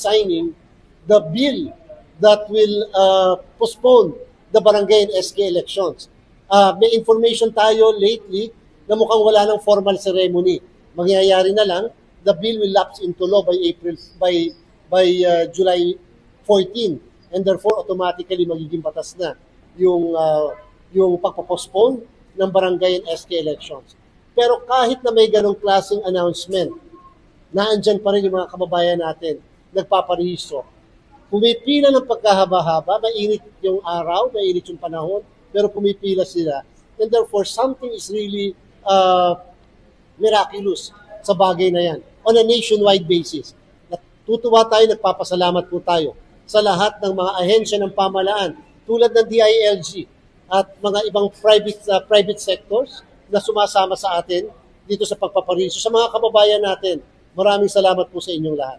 signing the bill that will postpone the barangay and SK elections. May information tayo lately na mukhang wala ng formal ceremony. Mangyayari na lang, the bill will lapse into law by July 14, and therefore automatically magiging batas na yung pagpo-postpone ng barangay and SK elections. Pero kahit na may ganong klaseng announcement, naandyan pa rin yung mga kababayan natin, nagpaparehistro. Pumipila ng pagkahaba-haba, mainit yung araw, mainit yung panahon, pero pumipila sila. And therefore, something is really miraculous sa bagay na yan on a nationwide basis. Natutuwa tayo, nagpapasalamat po tayo sa lahat ng mga ahensya ng pamahalaan tulad ng DILG at mga ibang private sectors na sumasama sa atin dito sa pagpaparehistro. Sa mga kababayan natin, maraming salamat po sa inyong lahat.